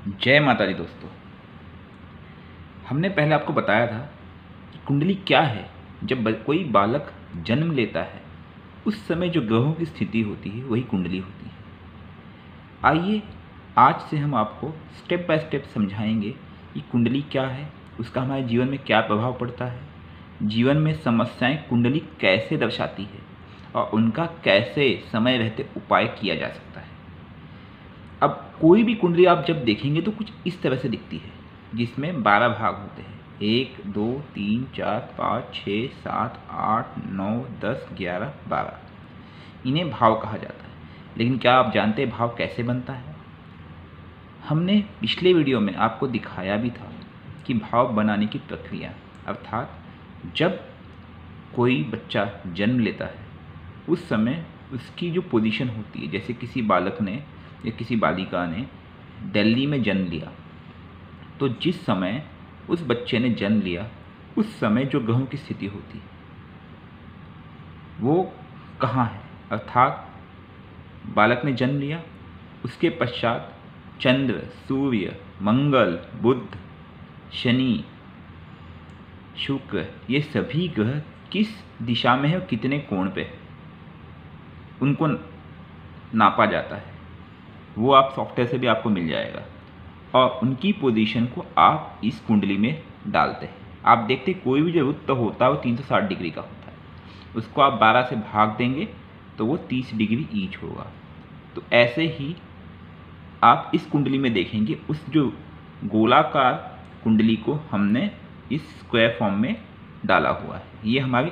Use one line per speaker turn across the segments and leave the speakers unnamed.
जय माता दी दोस्तों। हमने पहले आपको बताया था कि कुंडली क्या है। जब कोई बालक जन्म लेता है उस समय जो ग्रहों की स्थिति होती है वही कुंडली होती है। आइए आज से हम आपको स्टेप बाय स्टेप समझाएंगे कि कुंडली क्या है, उसका हमारे जीवन में क्या प्रभाव पड़ता है, जीवन में समस्याएं कुंडली कैसे दर्शाती है और उनका कैसे समय रहते उपाय किया जा सकता है। अब कोई भी कुंडली आप जब देखेंगे तो कुछ इस तरह से दिखती है, जिसमें 12 भाग होते हैं। 1 2 3 4 5 6 7 8 9 10 11 12। इन्हें भाव कहा जाता है। लेकिन क्या आप जानते हैं भाव कैसे बनता है? हमने पिछले वीडियो में आपको दिखाया भी था कि भाव बनाने की प्रक्रिया, अर्थात जब कोई बच्चा जन्म लेता है उस समय उसकी जो पोजीशन होती है, जैसे किसी बालक ने या किसी बालिका ने दिल्ली में जन्म लिया, तो जिस समय उस बच्चे ने जन्म लिया उस समय जो ग्रहों की स्थिति होती है वो कहाँ है। अर्थात बालक ने जन्म लिया, उसके पश्चात चंद्र, सूर्य, मंगल, बुध, शनि, शुक्र, ये सभी ग्रह किस दिशा में है और कितने कोण पे है उनको नापा जाता है। वो आप सॉफ्टवेयर से भी आपको मिल जाएगा और उनकी पोजीशन को आप इस कुंडली में डालते हैं। आप देखते कोई भी जो वृत्त होता है वो 360 डिग्री का होता है। उसको आप 12 से भाग देंगे तो वो 30 डिग्री ईच होगा। तो ऐसे ही आप इस कुंडली में देखेंगे उस जो गोलाकार कुंडली को हमने इस स्क्वायर फॉर्म में डाला हुआ है। ये हमारी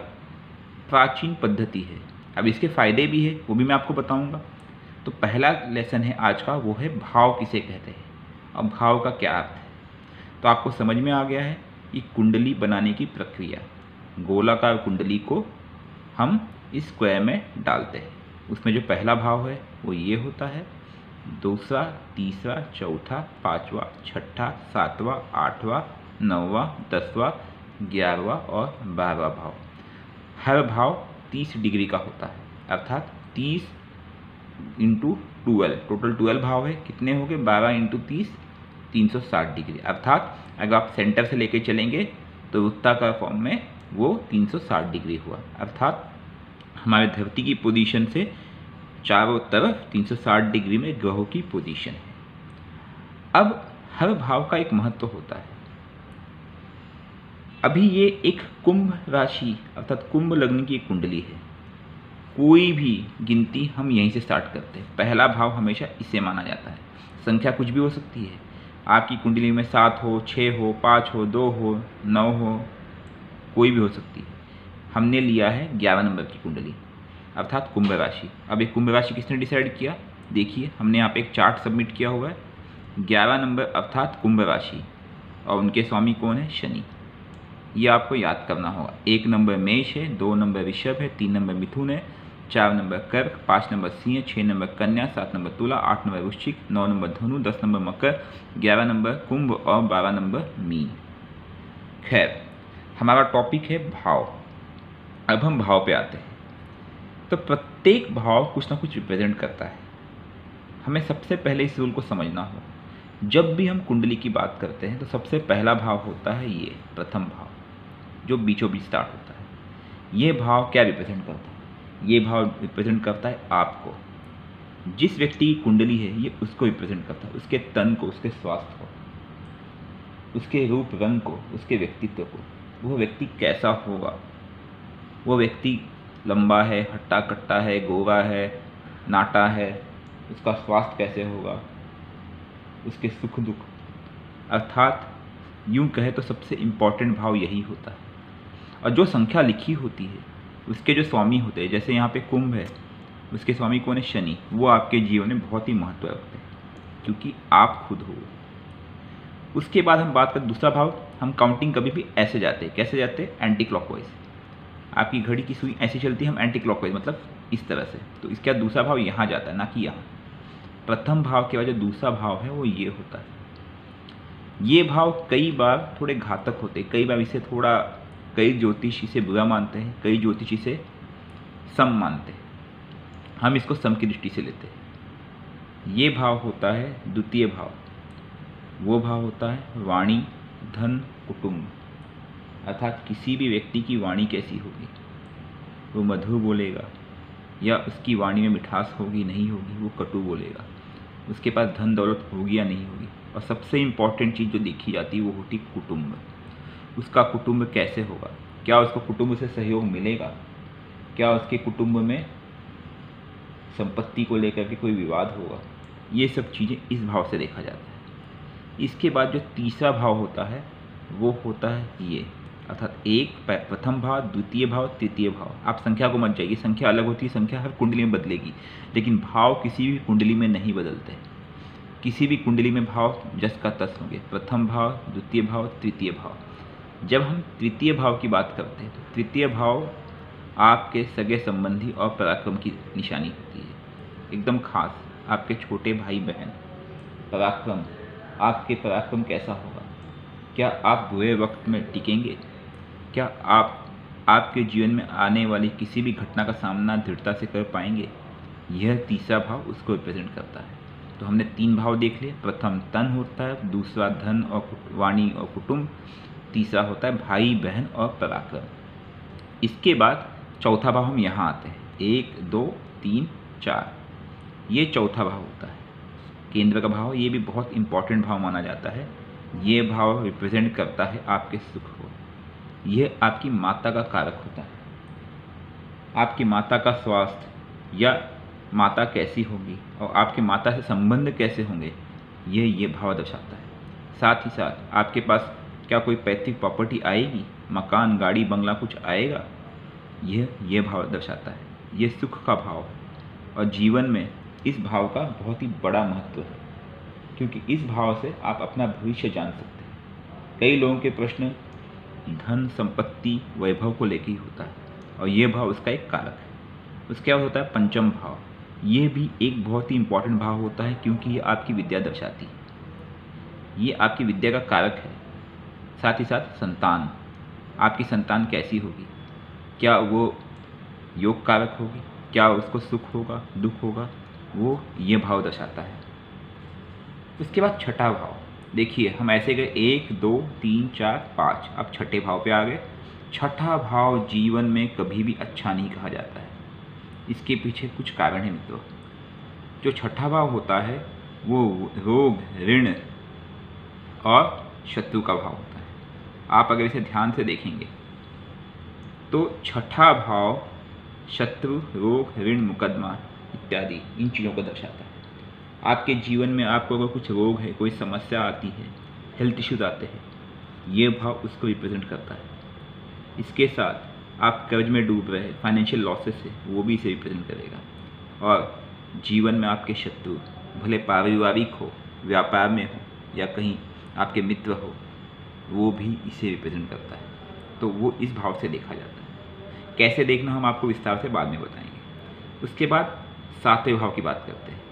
प्राचीन पद्धति है। अब इसके फ़ायदे भी है, वो भी मैं आपको बताऊंगा। तो पहला लेसन है आज का, वो है भाव किसे कहते हैं और भाव का क्या अर्थ है। तो आपको समझ में आ गया है कि कुंडली बनाने की प्रक्रिया। गोलाकार कुंडली को हम इस स्क्वायर में डालते हैं। उसमें जो पहला भाव है वो ये होता है, दूसरा, तीसरा, चौथा, पाँचवा, छठा, सातवां, आठवां, नौवां, 10वां, 11वां और 12वां भाव। हर भाव 30 डिग्री का होता है, अर्थात 30 इंटू 12, टोटल 12 भाव है। कितने हो गए? 12 इंटू 30, 360 डिग्री। अर्थात अगर आप सेंटर से लेके चलेंगे तो वृत्ताकार फॉर्म में वो 360 डिग्री हुआ। अर्थात हमारे धरती की पोजीशन से चारों तरफ 360 डिग्री में ग्रहों की पोजीशन है। अब हर भाव का एक महत्व होता है। अभी ये एक कुंभ राशि अर्थात कुंभ लग्न की कुंडली है। कोई भी गिनती हम यहीं से स्टार्ट करते हैं। पहला भाव हमेशा इसे माना जाता है। संख्या कुछ भी हो सकती है। आपकी कुंडली में 7 हो, 6 हो, 5 हो, 2 हो, 9 हो, कोई भी हो सकती है। हमने लिया है 11 नंबर की कुंडली अर्थात कुंभ राशि। अब एक कुंभ राशि किसने डिसाइड किया? देखिए हमने यहाँ पे एक चार्ट सबमिट किया हुआ है। 11 नंबर अर्थात कुंभ राशि और उनके स्वामी कौन है? शनि। ये आपको याद करना होगा। 1 नंबर मेष है, 2 नंबर ऋषभ है, 3 नंबर मिथुन है, 4 नंबर कर्क, 5 नंबर सिंह, 6 नंबर कन्या, 7 नंबर तुला, 8 नंबर वृश्चिक, 9 नंबर धनु, 10 नंबर मकर, 11 नंबर कुंभ और 12 नंबर मीन। खैर, हमारा टॉपिक है भाव। अब हम भाव पे आते हैं। तो प्रत्येक भाव कुछ ना कुछ रिप्रेजेंट करता है। हमें सबसे पहले इस रूल को समझना होगा। जब भी हम कुंडली की बात करते हैं तो सबसे पहला भाव होता है ये प्रथम भाव, जो बीचों बीच स्टार्ट होता है। ये भाव क्या रिप्रेजेंट करता है? ये भाव रिप्रेजेंट करता है आपको। जिस व्यक्ति की कुंडली है ये उसको रिप्रेजेंट करता है, उसके तन को, उसके स्वास्थ्य को, उसके रूप रंग को, उसके व्यक्तित्व को। वो व्यक्ति कैसा होगा? वो व्यक्ति लंबा है, हट्टा कट्टा है, गोरा है, नाटा है, उसका स्वास्थ्य कैसे होगा, उसके सुख दुख। अर्थात यूं कहे तो सबसे इम्पॉर्टेंट भाव यही होता है। और जो संख्या लिखी होती है उसके जो स्वामी होते हैं, जैसे यहाँ पे कुंभ है, उसके स्वामी कौन है? शनि। वो आपके जीवन में बहुत ही महत्व रखते हैं क्योंकि आप खुद हो। उसके बाद हम बात करें दूसरा भाव। हम काउंटिंग कभी भी ऐसे जाते हैं। कैसे जाते हैं? Anti clockwise. आपकी घड़ी की सुई ऐसी चलती है, हम एंटी क्लॉकवाइज मतलब इस तरह से। तो इसका दूसरा भाव यहाँ जाता है, ना कि यहाँ। प्रथम भाव के बाद जो दूसरा भाव है वो ये होता है। ये भाव कई बार थोड़े घातक होते हैं। कई बार इसे थोड़ा, कई ज्योतिषी इसे बुरा मानते हैं, कई ज्योतिषी इसे सम मानते हैं। हम इसको सम की दृष्टि से लेते हैं। ये भाव होता है द्वितीय भाव। वो भाव होता है वाणी, धन, कुटुंब। अर्थात किसी भी व्यक्ति की वाणी कैसी होगी, वो मधुर बोलेगा या उसकी वाणी में मिठास होगी नहीं होगी, वो कटु बोलेगा। उसके पास धन दौलत होगी या नहीं होगी। और सबसे इम्पॉर्टेंट चीज़ जो देखी जाती है वो होती कुटुंब। उसका कुटुंब कैसे होगा, क्या उसको कुटुंब से सहयोग मिलेगा, क्या उसके कुटुंब में संपत्ति को लेकर के कोई विवाद होगा, ये सब चीज़ें इस भाव से देखा जाता है। इसके बाद जो तीसरा भाव होता है वो होता है ये, अर्थात प्रथम भाव, द्वितीय भाव, तृतीय भाव। आप संख्या को मत जाइए, संख्या अलग होती है, संख्या हर कुंडली में बदलेगी, लेकिन भाव किसी भी कुंडली में नहीं बदलते। किसी भी कुंडली में भाव जस का तस होंगे, प्रथम भाव, द्वितीय भाव, तृतीय भाव। जब हम तृतीय भाव की बात करते हैं तो तृतीय भाव आपके सगे संबंधी और पराक्रम की निशानी होती है, एकदम खास। आपके छोटे भाई बहन, पराक्रम, आपके पराक्रम कैसा होगा, क्या आप बुरे वक्त में टिकेंगे, क्या आपके जीवन में आने वाली किसी भी घटना का सामना दृढ़ता से कर पाएंगे, यह तीसरा भाव उसको रिप्रेजेंट करता है। तो हमने 3 भाव देख लिए। प्रथम तन होता है, दूसरा धन और वाणी और कुटुंब, तीसरा होता है भाई बहन और पराक्रम। इसके बाद चौथा भाव हम यहाँ आते हैं, 1 2 3 4, ये चौथा भाव होता है केंद्र का भाव। ये भी बहुत इंपॉर्टेंट भाव माना जाता है। ये भाव रिप्रेजेंट करता है आपके सुख को। यह आपकी माता का कारक होता है। आपकी माता का स्वास्थ्य या माता कैसी होगी और आपके माता से संबंध कैसे होंगे, ये भाव दर्शाता है। साथ ही साथ आपके पास क्या कोई पैतृक प्रॉपर्टी आएगी, मकान, गाड़ी, बंगला कुछ आएगा, यह भाव दर्शाता है। ये सुख का भाव है और जीवन में इस भाव का बहुत ही बड़ा महत्व है, क्योंकि इस भाव से आप अपना भविष्य जान सकते हैं। कई लोगों के प्रश्न धन, संपत्ति, वैभव को लेकर ही होता है और ये भाव उसका एक कारक है। उसके बाद होता है पंचम भाव। ये भी एक बहुत ही इंपॉर्टेंट भाव होता है, क्योंकि ये आपकी विद्या दर्शाती है। ये आपकी विद्या का कारक है। साथ ही साथ संतान, आपकी संतान कैसी होगी, क्या वो योग कारक होगी, क्या उसको सुख होगा, दुख होगा, वो ये भाव दर्शाता है। उसके बाद छठा भाव, देखिए हम ऐसे गए 1 2 3 4 5, अब छठे भाव पे आ गए। छठा भाव जीवन में कभी भी अच्छा नहीं कहा जाता है। इसके पीछे कुछ कारण है मित्रों। जो छठा भाव होता है वो रोग, ऋण और शत्रु का भाव होता है। आप अगर इसे ध्यान से देखेंगे तो छठा भाव शत्रु, रोग, ऋण, मुकदमा इत्यादि इन चीज़ों को दर्शाता है। आपके जीवन में आपको अगर कुछ रोग है, कोई समस्या आती है, हेल्थ इश्यूज आते हैं, ये भाव उसको रिप्रेजेंट करता है। इसके साथ आप कर्ज में डूब रहे, फाइनेंशियल लॉसेस है, वो भी इसे रिप्रेजेंट करेगा। और जीवन में आपके शत्रु, भले पारिवारिक हो, व्यापार में हो या कहीं आपके मित्र हो, वो भी इसे रिप्रेजेंट करता है। तो वो इस भाव से देखा जाता है। कैसे देखना हम आपको विस्तार से बाद में बताएंगे। उसके बाद सातवें भाव की बात करते हैं।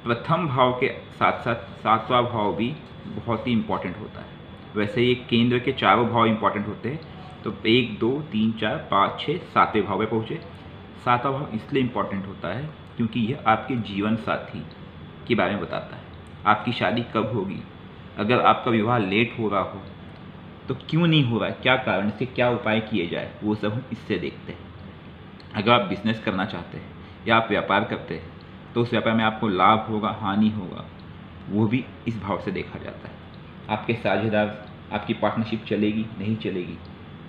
प्रथम भाव के साथ साथ सातवां भाव भी बहुत ही इम्पॉर्टेंट होता है। वैसे ये केंद्र के चारों भाव इम्पॉर्टेंट होते हैं, तो 1 2 3 4 5 6 सातवें भाव में पहुँचे। सातवां भाव इसलिए इम्पॉर्टेंट होता है क्योंकि यह आपके जीवन साथी के बारे में बताता है। आपकी शादी कब होगी, अगर आपका विवाह लेट हो रहा हो तो क्यों नहीं हो रहा है, क्या कारण, इसके क्या उपाय किए जाए, वो सब हम इससे देखते हैं। अगर आप बिजनेस करना चाहते हैं या आप व्यापार करते हैं तो उस व्यापार में आपको लाभ होगा, हानि होगा, वो भी इस भाव से देखा जाता है। आपके साझेदार, आपकी पार्टनरशिप चलेगी नहीं चलेगी,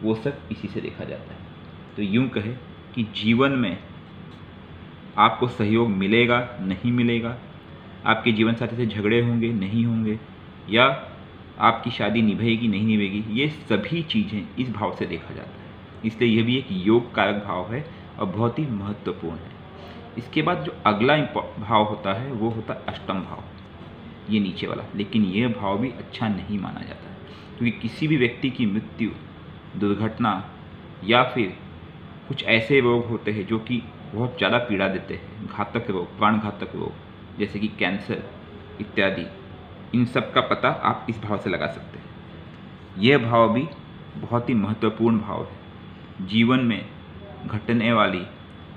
वो सब इसी से देखा जाता है। तो यूँ कहे कि जीवन में आपको सहयोग मिलेगा नहीं मिलेगा, आपके जीवन साथी से झगड़े होंगे नहीं होंगे, या आपकी शादी निभेगी नहीं निभेगी, ये सभी चीज़ें इस भाव से देखा जाता है। इसलिए यह भी एक योग कारक भाव है और बहुत ही महत्वपूर्ण है। इसके बाद जो अगला भाव होता है वो होता है अष्टम भाव, ये नीचे वाला। लेकिन यह भाव भी अच्छा नहीं माना जाता है, क्योंकि किसी भी व्यक्ति की मृत्यु, दुर्घटना या फिर कुछ ऐसे रोग होते हैं जो कि बहुत ज़्यादा पीड़ा देते हैं, घातक रोग, प्राणघातक रोग, जैसे कि कैंसर इत्यादि, इन सब का पता आप इस भाव से लगा सकते हैं। यह भाव भी बहुत ही महत्वपूर्ण भाव है। जीवन में घटने वाली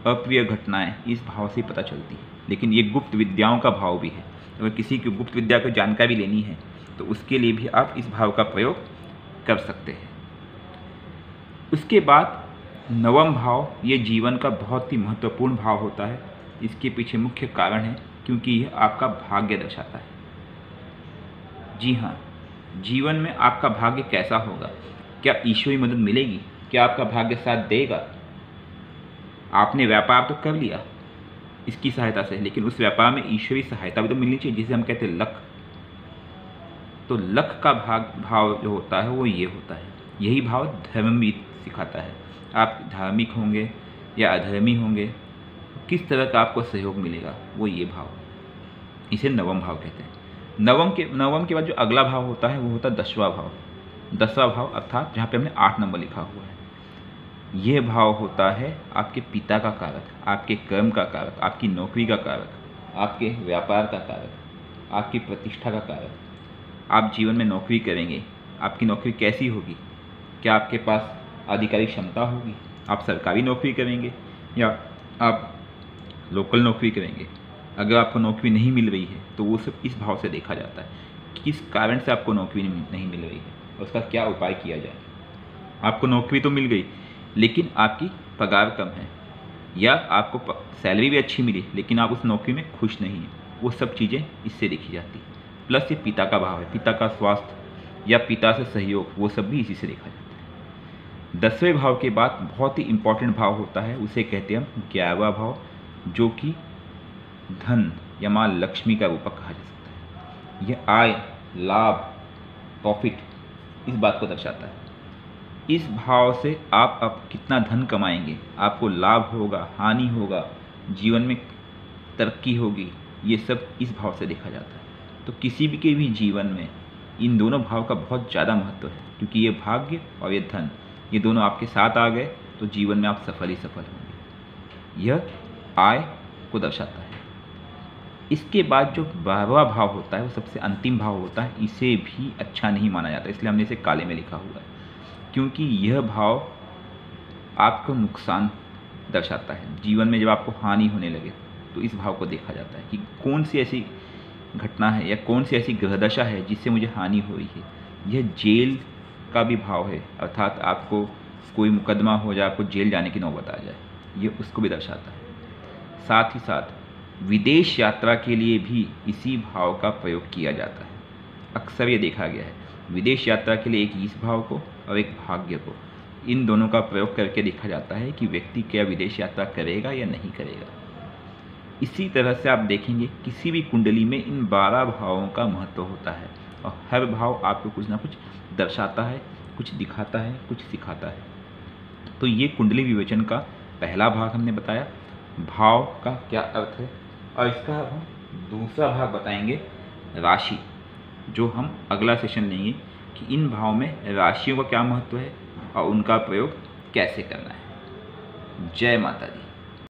अप्रिय घटनाएं इस भाव से पता चलती है। लेकिन ये गुप्त विद्याओं का भाव भी है। अगर किसी की गुप्त विद्या को जानकारी लेनी है तो उसके लिए भी आप इस भाव का प्रयोग कर सकते हैं। उसके बाद नवम भाव, ये जीवन का बहुत ही महत्वपूर्ण भाव होता है। इसके पीछे मुख्य कारण है क्योंकि यह आपका भाग्य दर्शाता है। जी हाँ, जीवन में आपका भाग्य कैसा होगा, क्या ईश्वरी मदद मिलेगी, क्या आपका भाग्य साथ देगा। आपने व्यापार तो कर लिया इसकी सहायता से, लेकिन उस व्यापार में ईश्वरी सहायता भी तो मिलनी चाहिए, जिसे हम कहते हैं लक। तो लक का भाव जो होता है वो ये होता है। यही भाव धर्म भी सिखाता है। आप धार्मिक होंगे या अधर्मी होंगे, किस तरह का आपको सहयोग मिलेगा, वो ये भाव, इसे नवम भाव कहते हैं। नवम के बाद जो अगला भाव होता है वो होता है 10वां भाव। 10वां भाव अर्थात जहाँ पे हमने 8 नंबर लिखा हुआ है, यह भाव होता है आपके पिता का कारक, आपके कर्म का कारक, आपकी नौकरी का कारक, आपके व्यापार का कारक, आपकी प्रतिष्ठा का कारक। आप जीवन में नौकरी करेंगे, आपकी नौकरी कैसी होगी, क्या आपके पास आधिकारिक क्षमता होगी, आप सरकारी नौकरी करेंगे या आप लोकल नौकरी करेंगे। अगर आपको नौकरी नहीं मिल रही है तो वो सब इस भाव से देखा जाता है कि किस कारण से आपको नौकरी नहीं मिल रही है, उसका क्या उपाय किया जाए। आपको नौकरी तो मिल गई लेकिन आपकी पगार कम है, या आपको सैलरी भी अच्छी मिली लेकिन आप उस नौकरी में खुश नहीं हैं, वो सब चीज़ें इससे देखी जाती है। प्लस ये पिता का भाव है, पिता का स्वास्थ्य या पिता से सहयोग, वो सब भी इसी से देखा जाता है। 10वें भाव के बाद बहुत ही इंपॉर्टेंट भाव होता है, उसे कहते हैं हम 11वां भाव, जो कि धन या माँ लक्ष्मी का रूपक कहा जा सकता है। यह आय, लाभ, प्रॉफिट, इस बात को दर्शाता है। इस भाव से आप कितना धन कमाएंगे, आपको लाभ होगा, हानि होगा, जीवन में तरक्की होगी, ये सब इस भाव से देखा जाता है। तो किसी भी के भी जीवन में इन दोनों भाव का बहुत ज़्यादा महत्व है, क्योंकि ये भाग्य और ये धन, ये दोनों आपके साथ आ गए तो जीवन में आप सफल ही सफल होंगे। यह आय को दर्शाता है। इसके बाद जो 12वां भाव होता है वो सबसे अंतिम भाव होता है, इसे भी अच्छा नहीं माना जाता, इसलिए हमने इसे काले में लिखा हुआ है, क्योंकि यह भाव आपको नुकसान दर्शाता है। जीवन में जब आपको हानि होने लगे तो इस भाव को देखा जाता है कि कौन सी ऐसी घटना है या कौन सी ऐसी ग्रहदशा है जिससे मुझे हानि हुई है। यह जेल का भी भाव है, अर्थात आपको कोई मुकदमा हो जाए, आपको जेल जाने की नौबत आ जाए, ये उसको भी दर्शाता है। साथ ही साथ विदेश यात्रा के लिए भी इसी भाव का प्रयोग किया जाता है। अक्सर ये देखा गया है, विदेश यात्रा के लिए एक इस भाव को और एक भाग्य को, इन दोनों का प्रयोग करके देखा जाता है कि व्यक्ति क्या विदेश यात्रा करेगा या नहीं करेगा। इसी तरह से आप देखेंगे किसी भी कुंडली में इन 12 भावों का महत्व होता है और हर भाव आपको कुछ ना कुछ दर्शाता है, कुछ दिखाता है, कुछ सिखाता है। तो ये कुंडली विवेचन का पहला भाग हमने बताया, भाव का क्या अर्थ है, और इसका हम दूसरा भाग बताएंगे राशि, जो हम अगला सेशन लेंगे कि इन भाव में राशियों का क्या महत्व है और उनका प्रयोग कैसे करना है। जय माता दी।